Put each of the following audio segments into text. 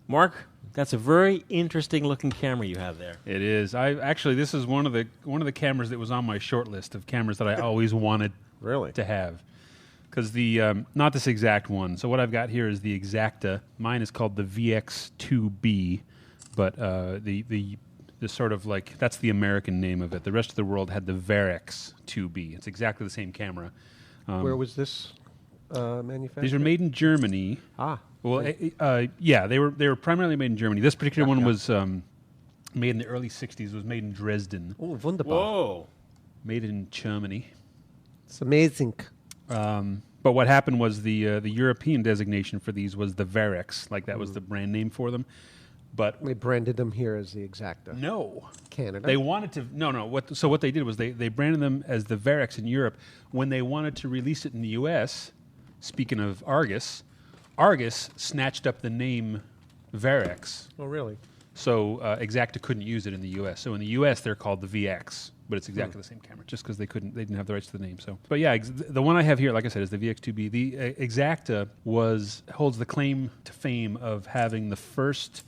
Mark, that's a very interesting looking camera you have there. It is. This is one of the cameras that was on my short list of cameras that I always wanted to have. Because not this exact one. So what I've got here is the Exakta. Mine is called the VXIIb, but the sort of like, that's the American name of it. The rest of the world had the VXIIb. It's exactly the same camera. Where was this manufactured? These were made in Germany. Well, yeah, they were primarily made in Germany. This particular one was made in the early 60s. It was made in Dresden. Oh, wunderbar. Whoa. Made in Germany. It's amazing. But what happened was the European designation for these was the Varex. Like, that was the brand name for them. But they branded them here as the Exakta. No. Canada? They wanted to... No. So what they did was they branded them as the Varex in Europe. When they wanted to release it in the U.S., speaking of Argus snatched up the name Varex. Oh, really? So Exakta couldn't use it in the U.S. So in the U.S., they're called the VX, but it's exactly the same camera, just because they didn't have the rights to the name. So, but yeah, the one I have here, like I said, is the VX2B. The Exakta holds the claim to fame of having the first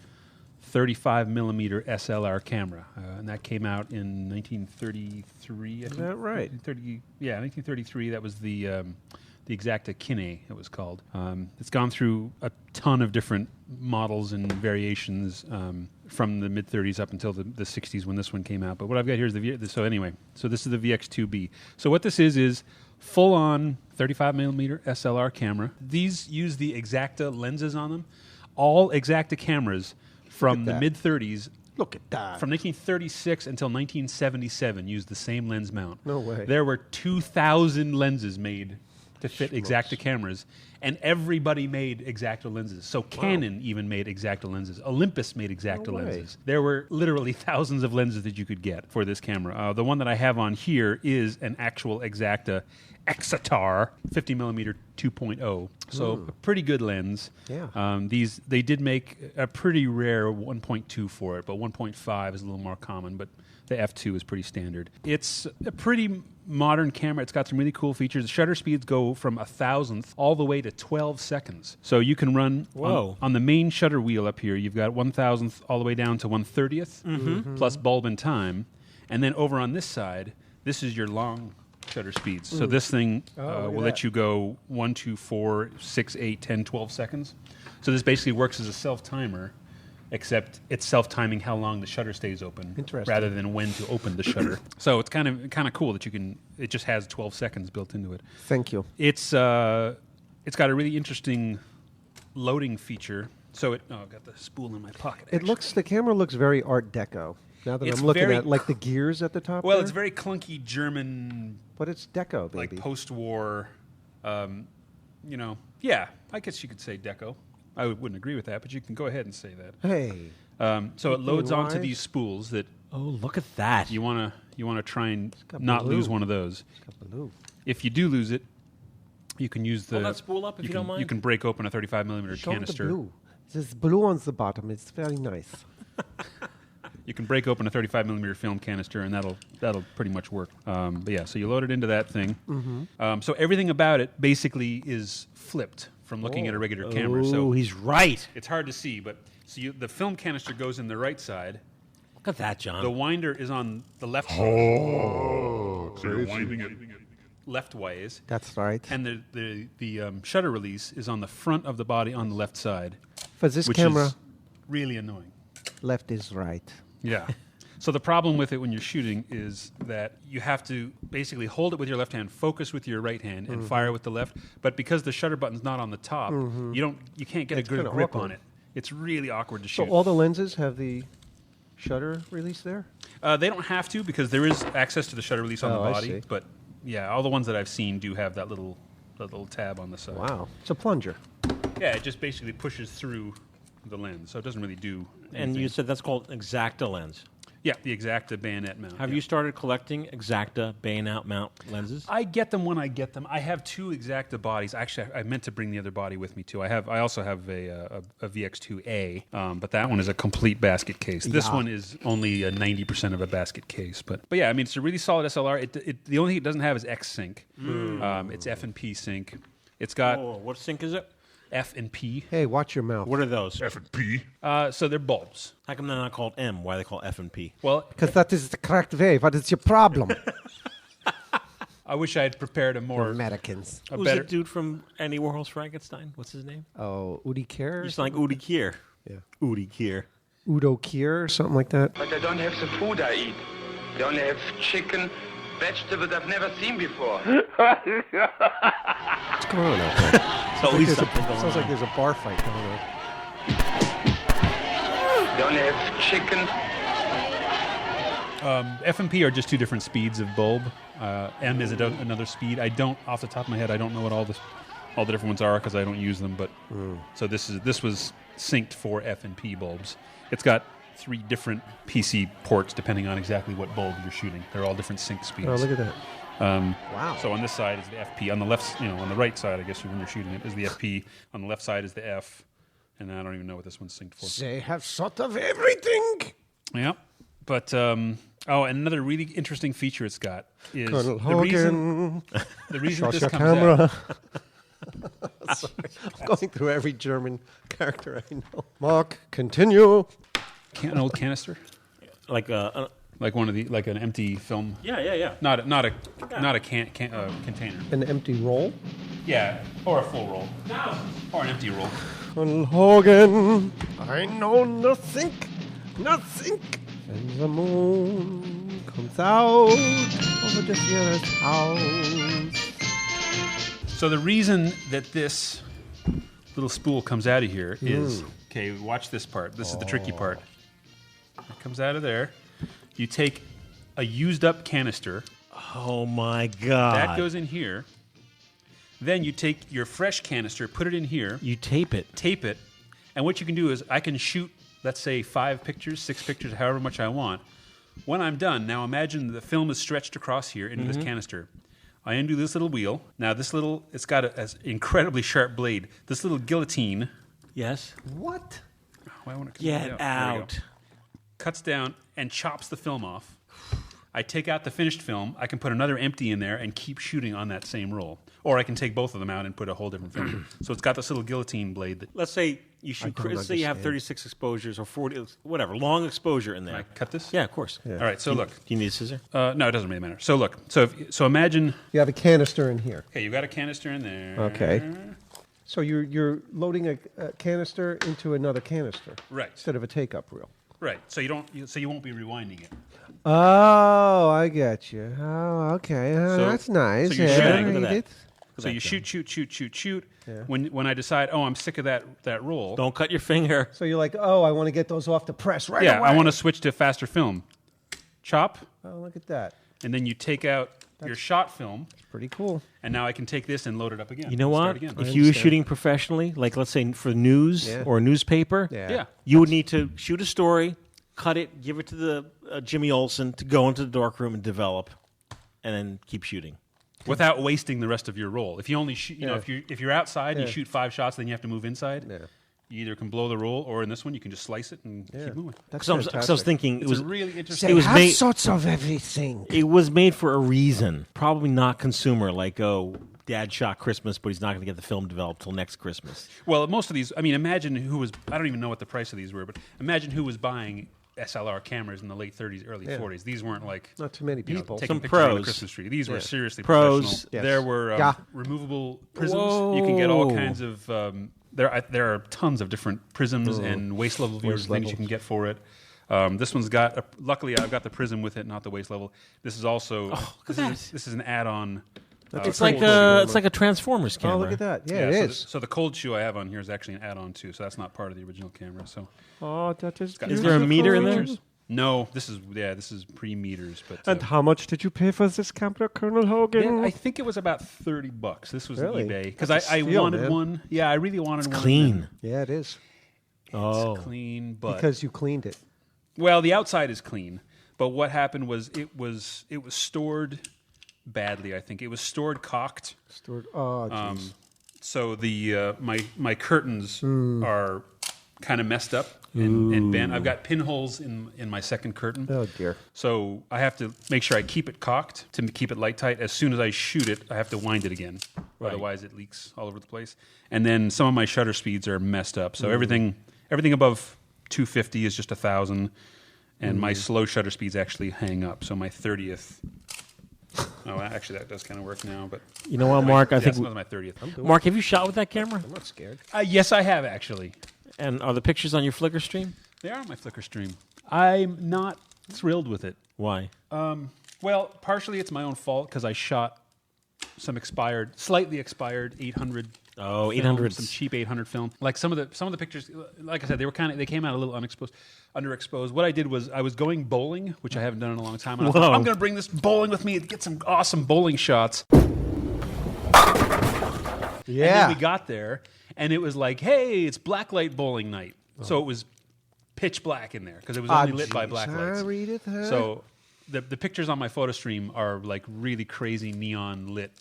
35mm SLR camera, and that came out in 1933. Is that right? 1933. That was the Exakta Kine, it was called. It's gone through a ton of different models and variations from the mid-30s up until the 60s when this one came out. But what I've got here is so this is the VX2B. So what this is full-on 35mm SLR camera. These use the Exakta lenses on them. All Exakta cameras from the mid-30s, look at that, from 1936 until 1977, used the same lens mount. No way. There were 2,000 lenses made to fit Exakta cameras, and everybody made Exakta lenses. So Canon even made Exakta lenses. Olympus made Exakta lenses. There were literally thousands of lenses that you could get for this camera. The one that I have on here is an actual Exakta Exitar 50mm 2.0. So a pretty good lens. Yeah. They did make a pretty rare 1.2 for it, but 1.5 is a little more common, but the f2 is pretty standard. It's a pretty modern camera. It's got some really cool features. The shutter speeds go from 1,000th all the way to 12 seconds. So you can run on the main shutter wheel up here. You've got 1,000th all the way down to 1/30th, plus bulb and time. And then over on this side, this is your long shutter speeds. So this thing will let you go 1, 2, 4, 6, 8, 10, 12 seconds. So this basically works as a self-timer, except it's self-timing how long the shutter stays open rather than when to open the shutter. So it's kind of cool that it just has 12 seconds built into it. Thank you. It's got a really interesting loading feature. So I've got the spool in my pocket. The camera looks very Art Deco. Now that I'm looking at like the gears at the top. Well, it's very clunky German, but it's Deco, baby. Like post-war. Yeah, I guess you could say Deco. I wouldn't agree with that, but you can go ahead and say that. Hey. So it loads onto these spools that. Oh, look at that! You wanna try and not lose one of those. It's got blue. If you do lose it, you can use the. Hold that spool up if you don't mind. You can break open a 35mm canister. The blue. There's blue on the bottom. It's very nice. You can break open a 35mm film canister, and that'll pretty much work. But yeah, so you load it into that thing. Mm-hmm. So everything about it basically is flipped from looking at a regular camera. So he's right. It's hard to see, but the film canister goes in the right side. Look at that, John. The winder is on the left side. Oh, so you're winding it leftways. That's right. And the shutter release is on the front of the body on the left side. For this which camera, is really annoying. Left is right. Yeah. So the problem with it when you're shooting is that you have to basically hold it with your left hand, focus with your right hand, and fire with the left. But because the shutter button's not on the top, you can't get a good grip on it. It's really awkward to shoot. So all the lenses have the shutter release there? They don't have to because there is access to the shutter release on the body. I see. But yeah, all the ones that I've seen do have that little tab on the side. Wow. It's a plunger. Yeah, it just basically pushes through the lens, so it doesn't really do anything. And you said that's called Exakta lens. Yeah, the Exakta bayonet mount. Have you started collecting Exakta bayonet mount lenses? I get them when I get them. I have 2 Exakta bodies. Actually, I meant to bring the other body with me too. I also have a VX2A, but that one is a complete basket case. This one is only 90% of a basket case. But yeah, I mean, it's a really solid SLR. The only thing it doesn't have is X sync. It's F&P sync. It's got. What sync is it? F and P. Hey, watch your mouth. What are those? F and P. So they're bulbs. How come they're not called M? Why are they called F and P? Well, Because that is the correct way. What is your problem? I wish I had prepared a more Americans. a Who's better. the dude from Andy Warhol's Frankenstein? What's his name? Oh, Udi Kier? Just like Udi Kier. Yeah. Udi Kier. Udo Kier or something like that. But I don't have the food I eat. I only have chicken, vegetables I've never seen before. What's going on out there? So at least Sounds like there's a bar fight going on. I only have chicken. F and P are just two different speeds of bulb. M is another speed. I don't, off the top of my head, I don't know what all the different ones are because I don't use them. But so this was synced for F and P bulbs. It's got 3 different PC ports depending on exactly what bulb you're shooting. They're all different sync speeds. Oh, look at that. Wow. So on this side is the FP. On the left, on the right side, I guess when you're shooting it, is the FP. On the left side is the F. And I don't even know what this one's synced for. They have sort of everything. Yeah. But, and another really interesting feature it's got is Colonel Hogan. the reason Shut this your comes camera. out. Sorry. I'm going through every German character I know. Mark, continue. An old canister, like like one of the an empty film. yeah. Not a container. An empty roll. Yeah, or a full roll, or an empty roll. Colonel Hogan, I know nothing. And the moon comes out over the Führer's house. So the reason that this little spool comes out of here is okay. Watch this part. This is the tricky part. It comes out of there. You take a used-up canister. Oh my God. That goes in here. Then you take your fresh canister, put it in here, You tape it. and what you can do is I can shoot, let's say, 5 pictures, 6 pictures, however much I want. When I'm done, now imagine the film is stretched across here into this canister. I undo this little wheel. Now it's got an incredibly sharp blade. This little guillotine. Yes. What? Oh, I wanna cut Get it There we go. out. Cuts down and chops the film off. I take out the finished film. I can put another empty in there and keep shooting on that same roll. Or I can take both of them out and put a whole different film. So it's got this little guillotine blade. That, Let's say you shoot. Let's say you have 36 exposures or 40, whatever, long exposure in there. can I cut this? Yeah, of course. All right, so look. Do you need a scissor? No, it doesn't really matter. So look. So imagine. You have a canister in here. Okay, you've got a canister in there. Okay. So you're loading a canister into another canister. Right. Instead of a take-up reel. Right. So you won't be rewinding it. Oh, I get you. Oh, okay. So- That's nice. so you're Yeah, shooting. I Look at get that. it. So you shoot. Yeah. When I decide, I'm sick of that roll. Don't cut your finger. So you're like, oh, I want to get those off the press right Yeah, away. I want to switch to faster film. Chop, Oh, look at that. and then you take out your shot film, Pretty cool. and now I can take this and load it up again. You know Start what? again. If I you were understand. shooting professionally, like let's say for news Yeah. or a newspaper, Yeah. you would need to shoot a story, cut it, give it to the Jimmy Olsen to go into the darkroom and develop, and then keep shooting. Without wasting the rest of your roll. If you only shoot, Yeah. if you're outside and Yeah. you shoot 5 shots, then you have to move inside. Yeah. You either can blow the roll, or in this one you can just slice it and keep moving. That's Because I was fantastic. thinking It's a really interesting. it was have made- sorts of everything. it was made for a reason. Probably not consumer, like Dad shot Christmas, but he's not going to get the film developed till next Christmas. Well, most of these. I mean, imagine who was. I don't even know what the price of these were, but imagine who was buying SLR cameras in the late 30s, early 40s. These weren't like Not too many you know, people. taking Some pictures on the pros. Christmas tree. These were seriously Pros. professional. Yes. There were Yeah. removable prisms. Whoa. You can get all kinds of. There are tons of different prisms and waist level viewers, things you can get for it. This one's got. Luckily, I've got the prism with it, not the waist level. This is also. This is an add-on. It's cold like shoe. it's like a Transformers camera. Oh, look at that. Yeah, so it the- is. So the cold shoe I have on here is actually an add-on too. So that's not part of the original camera. So Oh, that is got Is there a tons of meter in there? features. No, this is pre-meters. But And how much did you pay for this camera, Colonel Hogan? I think it was about $30. This was Really? on eBay because That's a I steal, wanted man. one. Yeah, I really wanted one. Clean. Yeah, it is. Oh, It's clean, but Because you cleaned it. well, the outside is clean. But what happened was it was stored badly. I think it was stored cocked. Stored. Oh, jeez. So the my curtains are kind of messed up and bent. I've got pinholes in my second curtain. Oh, dear. So I have to make sure I keep it cocked to keep it light tight. As soon as I shoot it, I have to wind it again. Right. Otherwise, it leaks all over the place. And then some of my shutter speeds are messed up. So everything above 250 is just 1,000. And my slow shutter speeds actually hang up. So my 30th... Oh, actually, that does kind of work now. But You know what, Mark? I think that's my 30th. Mark, have you shot with that camera? I'm not scared. Yes, I have, actually. And are the pictures on your Flickr stream? They are on my Flickr stream. I'm not thrilled with it. Why? Well, partially it's my own fault because I shot some slightly expired 800. Oh, film, 800. some cheap 800 film. Like some of the pictures, like I said, they came out a little underexposed. What I did was I was going bowling, which I haven't done in a long time. And I thought, I'm going to bring this bowling with me and get some awesome bowling shots. Yeah. And then we got there, and it was like, hey, it's blacklight bowling night. So it was pitch black in there because it was only lit by black lights. So the pictures on my photo stream are like really crazy neon lit,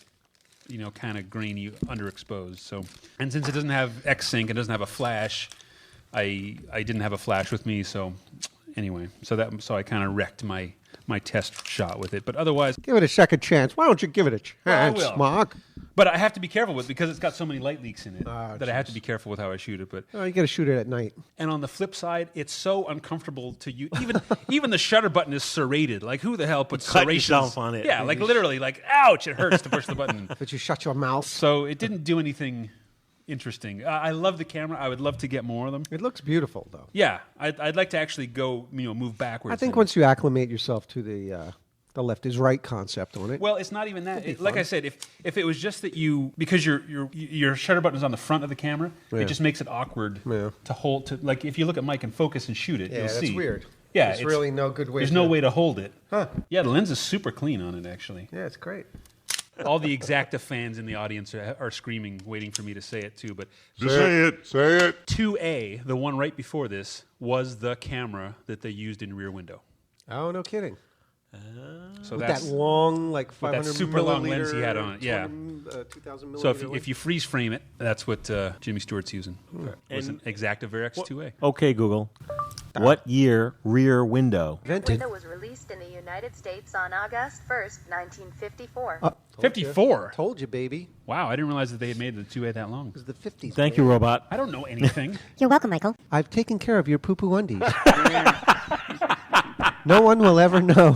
kind of grainy, underexposed. So, and since it doesn't have X-Sync, it doesn't have a flash, I didn't have a flash with me. So anyway, so I kind of wrecked my test shot with it. But otherwise, Give it a second chance. Why don't you give it a chance, Well, I will. Mark? but I have to be careful with because it's got so many light leaks in it that I have to be careful with how I shoot it. But Oh, you got to shoot it at night. and on the flip side, it's so uncomfortable to use. Even the shutter button is serrated. Like who the hell puts cut serrations yourself on it. Yeah, like literally, like ouch, it hurts to push the button. But you shut your mouth. So it didn't do anything interesting. I love the camera. I would love to get more of them. It looks beautiful, though. Yeah, I'd like to actually go, move backwards. I think and- once you acclimate yourself to the left is right concept on it. Well, it's not even that. Like I said, if it was just that because your shutter button is on the front of the camera, it just makes it awkward to hold. To like if you look at Mike and focus and shoot it, you'll that's see. weird. Yeah, There's really no good way There's to- no way to hold it. Huh. Yeah, the lens is super clean on it. Actually, Yeah, it's great. all the Exakta fans in the audience are screaming, waiting for me to say it too. But Say it. Say it. 2A, the one right before this, was the camera that they used in Rear Window. Oh, no kidding. So With that's that long, like with that 500 super long lens he had on it, yeah. 2000 so millimeter if you freeze frame it, that's what Jimmy Stewart's using. It was an Exakta VXIIb. Okay, Google. What year Rear Window? invented. Window was released in the United States on August 1st, 1954. Told 54. you. Told you, baby. Wow, I didn't realize that they had made the 2A that long. It was the 50s. Thank you, robot. I don't know anything. You're welcome, Michael. I've taken care of your poo-poo undies. No one will ever know.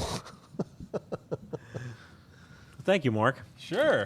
Thank you, Mark. Sure.